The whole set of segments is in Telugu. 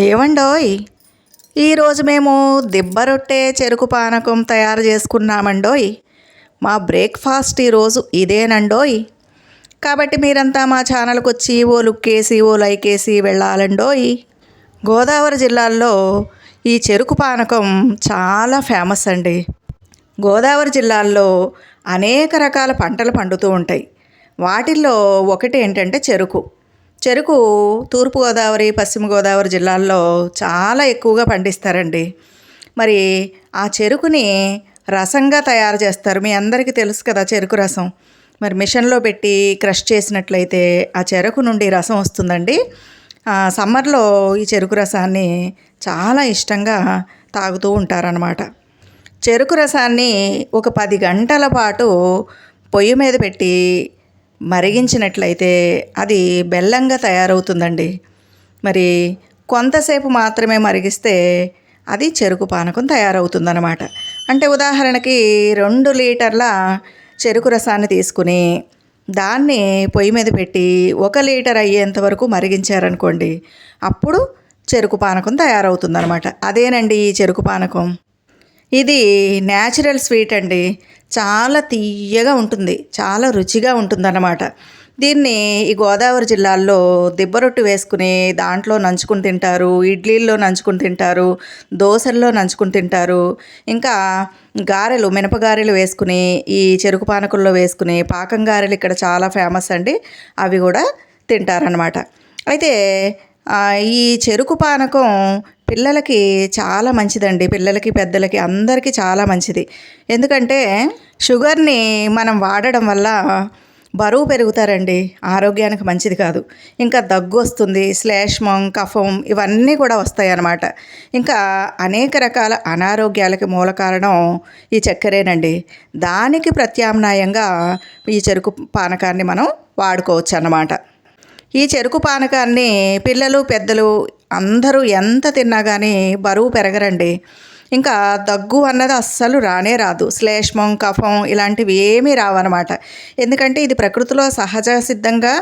ఏవండోయ్, ఈరోజు మేము దిబ్బ రొట్టె చెరుకు పానకం తయారు చేసుకున్నామండోయ్. మా బ్రేక్ఫాస్ట్ ఈరోజు ఇదేనండోయ్. కాబట్టి మీరంతా మా ఛానల్కి వచ్చి ఓ లుక్కేసి ఓ లైకేసి వెళ్ళాలండోయ్. గోదావరి జిల్లాల్లో ఈ చెరుకు పానకం చాలా ఫేమస్ అండి. గోదావరి జిల్లాల్లో అనేక రకాల పంటలు పండుతూ ఉంటాయి. వాటిల్లో ఒకటి ఏంటంటే చెరుకు తూర్పుగోదావరి, పశ్చిమ గోదావరి జిల్లాల్లో చాలా ఎక్కువగా పండిస్తారండి. మరి ఆ చెరుకుని రసంగా తయారు చేస్తారు. మీ అందరికీ తెలుసు కదా చెరుకు రసం. మరి మిషన్లో పెట్టి క్రష్ చేసినట్లయితే ఆ చెరుకు నుండి రసం వస్తుందండి. సమ్మర్లో ఈ చెరుకు రసాన్ని చాలా ఇష్టంగా తాగుతూ ఉంటారనమాట. చెరుకు రసాన్ని ఒక 10 గంటల పాటు పొయ్యి మీద పెట్టి మరిగించినట్లయితే అది బెల్లంగా తయారవుతుందండి. మరి కొంతసేపు మాత్రమే మరిగిస్తే అది చెరుకు పానకం తయారవుతుందన్నమాట. అంటే ఉదాహరణకి 2 లీటర్ల చెరుకు రసాన్ని తీసుకుని దాన్ని పొయ్యి మీద పెట్టి 1 లీటర్ అయ్యేంత వరకు మరిగించారనుకోండి, అప్పుడు చెరుకు పానకం తయారవుతుందన్నమాట. అదేనండి ఈ చెరుకు పానకం. ఇది న్యాచురల్ స్వీట్ అండి. చాలా తీయగా ఉంటుంది, చాలా రుచిగా ఉంటుందన్నమాట. దీన్ని ఈ గోదావరి జిల్లాల్లో దిబ్బరొట్టు వేసుకుని దాంట్లో నంచుకుని తింటారు, ఇడ్లీల్లో నంచుకుని తింటారు, దోశల్లో నంచుకుని తింటారు. ఇంకా గారెలు, మినపగారెలు వేసుకుని ఈ చెరుకు పానకంలో వేసుకుని పాకం గారెలు ఇక్కడ చాలా ఫేమస్ అండి. అవి కూడా తింటారనమాట. అయితే ఈ చెరుకు పానకం పిల్లలకి చాలా మంచిదండి. పిల్లలకి, పెద్దలకి అందరికీ చాలా మంచిది. ఎందుకంటే షుగర్ని మనం వాడడం వల్ల బరువు పెరుగుతారండి. ఆరోగ్యానికి మంచిది కాదు. ఇంకా దగ్గు వస్తుంది, శ్లేష్మం, కఫం ఇవన్నీ కూడా వస్తాయి అన్నమాట. ఇంకా అనేక రకాల అనారోగ్యాలకి మూల కారణం ఈ చక్కెరేనండి. దానికి ప్రత్యామ్నాయంగా ఈ చెరుకు పానకాన్ని మనం వాడుకోవచ్చు అన్నమాట. ఈ చెరుకు పానకాన్ని పిల్లలు, పెద్దలు అందరూ ఎంత తిన్నా కానీ బరువు పెరగరండి. ఇంకా దగ్గు అన్నది అస్సలు రానే రాదు. శ్లేష్మం, కఫం ఇలాంటివి ఏమీ రావన్నమాట. ఎందుకంటే ఇది ప్రకృతిలో సహజ సిద్ధంగా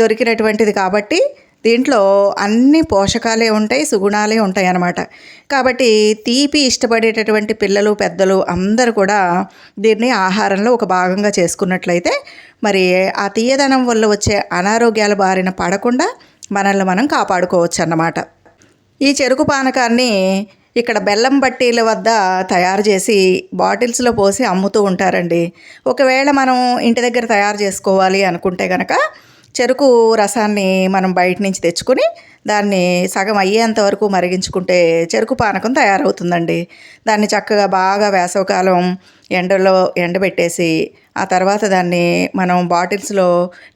దొరికినటువంటిది కాబట్టి దీంట్లో అన్ని పోషకాలే ఉంటాయి, సుగుణాలే ఉంటాయి అన్నమాట. కాబట్టి తీపి ఇష్టపడేటటువంటి పిల్లలు, పెద్దలు అందరూ కూడా దీన్ని ఆహారంలో ఒక భాగంగా చేసుకున్నట్లయితే మరి ఆ తీయదనం వల్ల వచ్చే అనారోగ్యాల బారిన పడకుండా మనల్ని మనం కాపాడుకోవచ్చు అన్నమాట. ఈ చెరుకు పానకాన్ని ఇక్కడ బెల్లం బట్టీల వద్ద తయారు చేసి బాటిల్స్లో పోసి అమ్ముతూ ఉంటారండి. ఒకవేళ మనం ఇంటి దగ్గర తయారు చేసుకోవాలి అనుకుంటే కనుక చెరుకు రసాన్ని మనం బయట నుంచి తెచ్చుకొని దాన్ని సగం అయ్యేంత వరకు మరిగించుకుంటే చెరుకు పానకం తయారవుతుందండి. దాన్ని చక్కగా బాగా వేసవకాలం ఎండలో ఎండబెట్టేసి ఆ తర్వాత దాన్ని మనం బాటిల్స్లో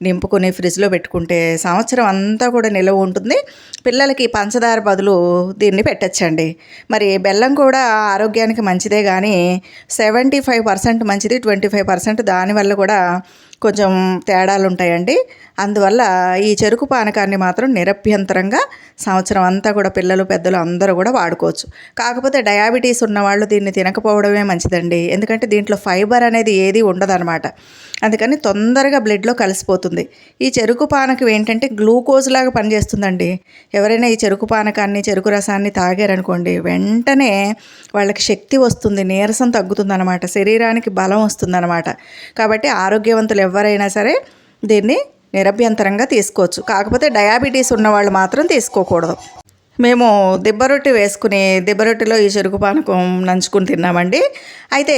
నింపుకొని ఫ్రిడ్జ్లో పెట్టుకుంటే సంవత్సరం అంతా కూడా నిలవ ఉంటుంది. పిల్లలకి పంచదార బదులు దీన్ని పెట్టచ్చండి. మరి బెల్లం కూడా ఆరోగ్యానికి మంచిదే, కానీ 75% మంచిది, 25% దానివల్ల కూడా కొంచెం తేడాలు ఉంటాయండి. అందువల్ల ఈ చెరుకు పానకాన్ని మాత్రం నిరభ్యంతరంగా సంవత్సరం అంతా కూడా పిల్లలు, పెద్దలు అందరూ కూడా వాడుకోవచ్చు. కాకపోతే డయాబెటీస్ ఉన్నవాళ్ళు దీన్ని తినకపోవడమే మంచిదండి. ఎందుకంటే దీంట్లో ఫైబర్ అనేది ఏది ఉండదన్నమాట. అందుకని తొందరగా బ్లడ్లో కలిసిపోతుంది. ఈ చెరుకు పానకం ఏంటంటే గ్లూకోజ్ లాగా పనిచేస్తుందండి. ఎవరైనా ఈ చెరుకు పానకాన్ని, చెరుకు రసాన్ని తాగారనుకోండి, వెంటనే వాళ్ళకి శక్తి వస్తుంది, నీరసం తగ్గుతుందన్నమాట, శరీరానికి బలం వస్తుందన్నమాట. కాబట్టి ఆరోగ్యవంతులు ఎవరైనా సరే దీన్ని నిరభ్యంతరంగా తీసుకోవచ్చు. కాకపోతే డయాబెటీస్ ఉన్నవాళ్ళు మాత్రం తీసుకోకూడదు. మేము దిబ్బరొట్టి వేసుకుని దిబ్బరొట్టిలో ఈ చెరుకు పానకం నంచుకుని తిన్నామండి. అయితే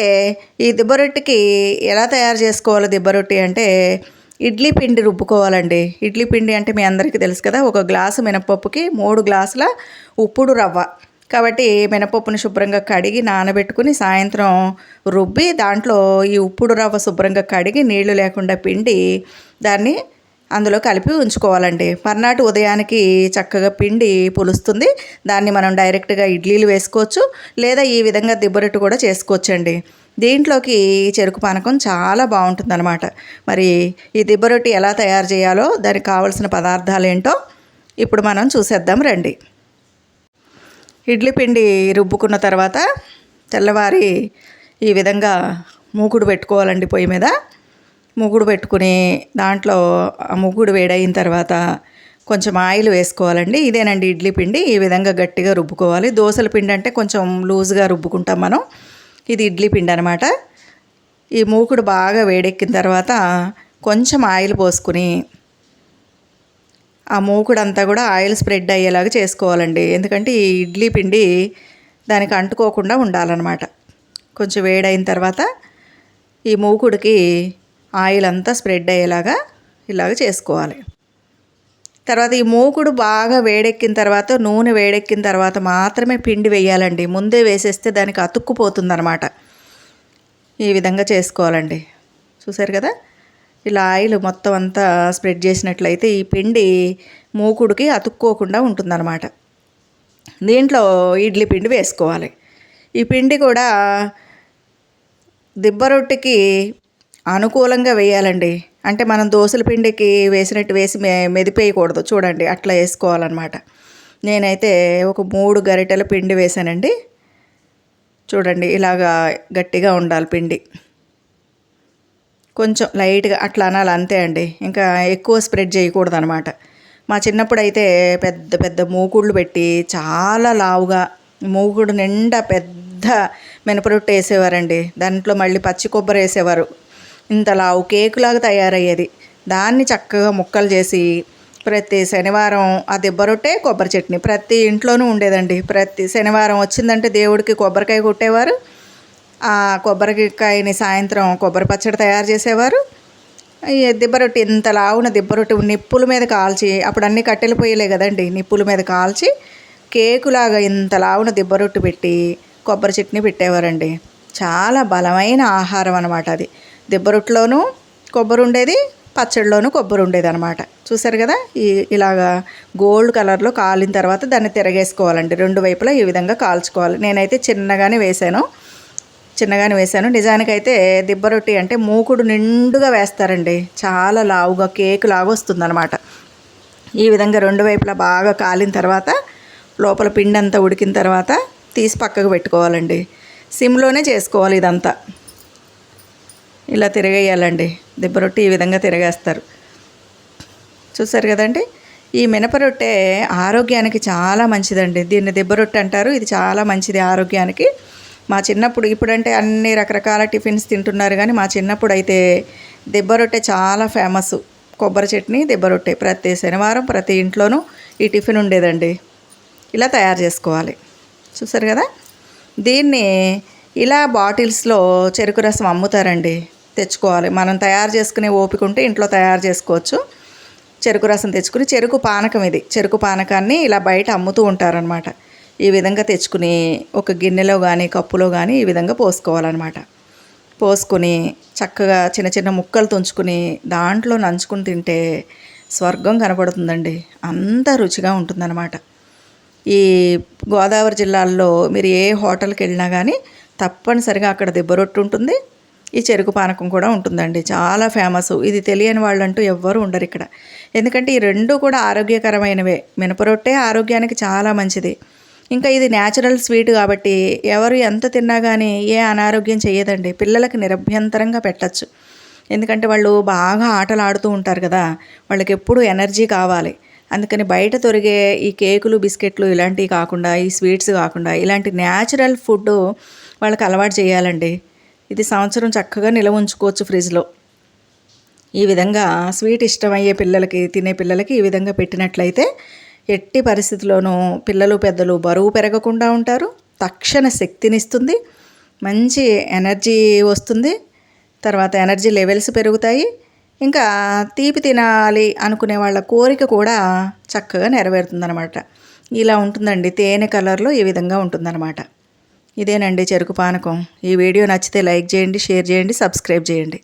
ఈ దిబ్బరొట్టికి ఎలా తయారు చేసుకోవాలో దిబ్బరొట్టి అంటే ఇడ్లీ పిండి రుబ్బుకోవాలండి. ఇడ్లీ పిండి అంటే మీ అందరికీ తెలుసు కదా. 1 గ్లాసు మినపప్పుకి 3 గ్లాసుల ఉప్పుడు రవ్వ. కాబట్టి మినపప్పుని శుభ్రంగా కడిగి నానబెట్టుకుని సాయంత్రం రుబ్బి దాంట్లో ఈ ఉప్పుడు రవ్వ శుభ్రంగా కడిగి నీళ్లు లేకుండా పిండి దాన్ని అందులో కలిపి ఉంచుకోవాలండి. మర్నాటి ఉదయానికి చక్కగా పిండి పులుస్తుంది. దాన్ని మనం డైరెక్ట్గా ఇడ్లీలు వేసుకోవచ్చు, లేదా ఈ విధంగా దిబ్బరొట్టు కూడా చేసుకోవచ్చండి. దీంట్లోకి చెరుకు పానకం చాలా బాగుంటుందన్నమాట. మరి ఈ దిబ్బరొట్టి ఎలా తయారు చేయాలో దానికి కావలసిన పదార్థాలు ఏంటో ఇప్పుడు మనం చూసేద్దాం రండి. ఇడ్లీ పిండి రుబ్బుకున్న తర్వాత తెల్లవారి ఈ విధంగా మూకుడు పెట్టుకోవాలండి. పొయ్యి మీద మూకుడు పెట్టుకుని దాంట్లో ఆ మూకుడు వేడైన తర్వాత కొంచెం ఆయిల్ వేసుకోవాలండి. ఇదేనండి ఇడ్లీ పిండి. ఈ విధంగా గట్టిగా రుబ్బుకోవాలి. దోసల పిండి అంటే కొంచెం లూజ్గా రుబ్బుకుంటాం మనం. ఇది ఇడ్లీ పిండి అనమాట. ఈ మూకుడు బాగా వేడెక్కిన తర్వాత కొంచెం ఆయిల్ పోసుకుని ఆ మూకుడంతా కూడా ఆయిల్ స్ప్రెడ్ అయ్యేలాగా చేసుకోవాలండి. ఎందుకంటే ఈ ఇడ్లీ పిండి దానికి అంటుకోకుండా ఉండాలన్నమాట. కొంచెం వేడైన తర్వాత ఈ మూకుడికి ఆయిల్ అంతా స్ప్రెడ్ అయ్యేలాగా ఇలాగ చేసుకోవాలి. తర్వాత ఈ మూకుడు బాగా వేడెక్కిన తర్వాత, నూనె వేడెక్కిన తర్వాత మాత్రమే పిండి వేయాలండి. ముందే వేసేస్తే దానికి అతుక్కుపోతుందన్నమాట. ఈ విధంగా చేసుకోవాలండి. చూసారు కదా, ఇలా ఆయిల్ మొత్తం అంతా స్ప్రెడ్ చేసినట్లయితే ఈ పిండి మూకుడికి అతుక్కోకుండా ఉంటుందన్నమాట. దీంట్లో ఇడ్లీ పిండి వేసుకోవాలి. ఈ పిండి కూడా దిబ్బ రొట్టెకి అనుకూలంగా వేయాలండి. అంటే మనం దోసల పిండికి వేసినట్టు వేసి మెదిపేయకూడదు. చూడండి, అట్లా వేసుకోవాలన్నమాట. నేనైతే ఒక 3 గరిటెల పిండి వేసానండి. చూడండి, ఇలాగా గట్టిగా ఉండాలి పిండి. కొంచెం లైట్గా అట్లా అనాలి, అంతే అండి. ఇంకా ఎక్కువ స్ప్రెడ్ చేయకూడదు అనమాట. మా చిన్నప్పుడు అయితే పెద్ద పెద్ద మూకుళ్ళు పెట్టి చాలా లావుగా మూకుడు నిండా పెద్ద మినపరొట్టె వేసేవారండి. దాంట్లో మళ్ళీ పచ్చి కొబ్బరి వేసేవారు. ఇంత లావు కేకులాగా తయారయ్యేది. దాన్ని చక్కగా ముక్కలు చేసి ప్రతి శనివారం ఆ దిబ్బ రొట్టె, కొబ్బరి చట్నీ ప్రతి ఇంట్లోనూ ఉండేదండి. ప్రతి శనివారం వచ్చిందంటే దేవుడికి కొబ్బరికాయ కొట్టేవారు. ఆ కొబ్బరికాయని సాయంత్రం కొబ్బరి పచ్చడి తయారు చేసేవారు. ఈ దిబ్బ రొట్టె ఇంత లావున దిబ్బ రొట్టె నిప్పుల మీద కాల్చి, అప్పుడు అన్నీ కట్టెలు పొయ్యలే కదండి, నిప్పుల మీద కాల్చి కేకులాగా ఇంత లావున దిబ్బ రొట్టె పెట్టి కొబ్బరి చట్నీ పెట్టేవారండి. చాలా బలమైన ఆహారం అనమాట అది. దిబ్బ రొట్టెలోనూ కొబ్బరి ఉండేది, పచ్చడిలోనూ కొబ్బరి ఉండేది అనమాట. చూసారు కదా, ఇలాగా గోల్డ్ కలర్లో కాలిన తర్వాత దాన్ని తిరగేసుకోవాలండి. 2 వైపులా ఈ విధంగా కాల్చుకోవాలి. నేనైతే చిన్నగానే వేసాను. నిజానికైతే దిబ్బ రొట్టె అంటే మూకుడు నిండుగా వేస్తారండి. చాలా లావుగా కేకు లాగా వస్తుందన్నమాట. ఈ విధంగా 2 వైపులా బాగా కాలిన తర్వాత, లోపల పిండి అంతా ఉడికిన తర్వాత తీసి పక్కకు పెట్టుకోవాలండి. సిమ్లోనే చేసుకోవాలి ఇదంతా. ఇలా తిరగేయాలండి. దిబ్బ రొట్టె ఈ విధంగా తిరగేస్తారు. చూసారు కదండి, ఈ మినపరొట్టె ఆరోగ్యానికి చాలా మంచిదండి. దీన్ని దిబ్బ రొట్టె అంటారు. ఇది చాలా మంచిది ఆరోగ్యానికి. మా చిన్నప్పుడు, ఇప్పుడంటే అన్ని రకరకాల టిఫిన్స్ తింటున్నారు కానీ మా చిన్నప్పుడు అయితే దిబ్బ రొట్టె చాలా ఫేమస్. కొబ్బరి చట్నీ, దిబ్బ రొట్టె ప్రతి శనివారం ప్రతి ఇంట్లోనూ ఈ టిఫిన్ ఉండేదండి. ఇలా తయారు చేసుకోవాలి. చూసారు కదా, దీన్ని ఇలా బాటిల్స్లో చెరుకు రసం అమ్ముతారండి. తెచ్చుకోవాలి. మనం తయారు చేసుకునే ఓపిక ఉంటే ఇంట్లో తయారు చేసుకోవచ్చు. చెరుకు రసం తెచ్చుకుని, చెరుకు పానకం ఇది. చెరుకు పానకాన్ని ఇలా బయట అమ్ముతూ ఉంటారనమాట. ఈ విధంగా తెచ్చుకుని ఒక గిన్నెలో కానీ కప్పులో కానీ ఈ విధంగా పోసుకోవాలన్నమాట. పోసుకొని చక్కగా చిన్న చిన్న ముక్కలు తుంచుకుని దాంట్లో నంచుకుని తింటే స్వర్గం కనపడుతుందండి. అంత రుచిగా ఉంటుందన్నమాట. ఈ గోదావరి జిల్లాల్లో మీరు ఏ హోటల్కి వెళ్ళినా కానీ తప్పనిసరిగా అక్కడ దిబ్బ రొట్టె ఉంటుంది, ఈ చెరుకు పానకం కూడా ఉంటుందండి. చాలా ఫేమస్. ఇది తెలియని వాళ్ళంటూ ఎవ్వరూ ఉండరు ఇక్కడ. ఎందుకంటే ఈ 2 కూడా ఆరోగ్యకరమైనవే. మినపరొట్టె ఆరోగ్యానికి చాలా మంచిది. ఇంకా ఇది న్యాచురల్ స్వీట్ కాబట్టి ఎవరు ఎంత తిన్నా కానీ ఏ అనారోగ్యం చేయదండి. పిల్లలకి నిరభ్యంతరంగా పెట్టచ్చు. ఎందుకంటే వాళ్ళు బాగా ఆటలు ఆడుతూ ఉంటారు కదా, వాళ్ళకి ఎప్పుడూ ఎనర్జీ కావాలి. అందుకని బయట తొరిగే ఈ కేకులు, బిస్కెట్లు ఇలాంటివి కాకుండా, ఈ స్వీట్స్ కాకుండా ఇలాంటి న్యాచురల్ ఫుడ్ వాళ్ళకి అలవాటు చేయాలండి. ఇది సంవత్సరం చక్కగా నిల్వ ఉంచుకోవచ్చు ఫ్రిడ్జ్లో. ఈ విధంగా స్వీట్ ఇష్టమయ్యే పిల్లలకి, తినే పిల్లలకి ఈ విధంగా పెట్టినట్లయితే ఎట్టి పరిస్థితుల్లోనూ పిల్లలు పెద్దలు బరువు పెరగకుండా ఉంటారు. తక్షణ శక్తినిస్తుంది, మంచి ఎనర్జీ వస్తుంది. తర్వాత ఎనర్జీ లెవెల్స్ పెరుగుతాయి. ఇంకా తీపి తినాలి అనుకునే వాళ్ళ కోరిక కూడా చక్కగా నెరవేరుతుందన్నమాట. ఇలా ఉంటుందండి. తేనె కలర్లో ఈ విధంగా ఉంటుందన్నమాట. ఇదేనండి చెరుకు పానకం. ఈ వీడియో నచ్చితే లైక్ చేయండి, షేర్ చేయండి, సబ్స్క్రైబ్ చేయండి.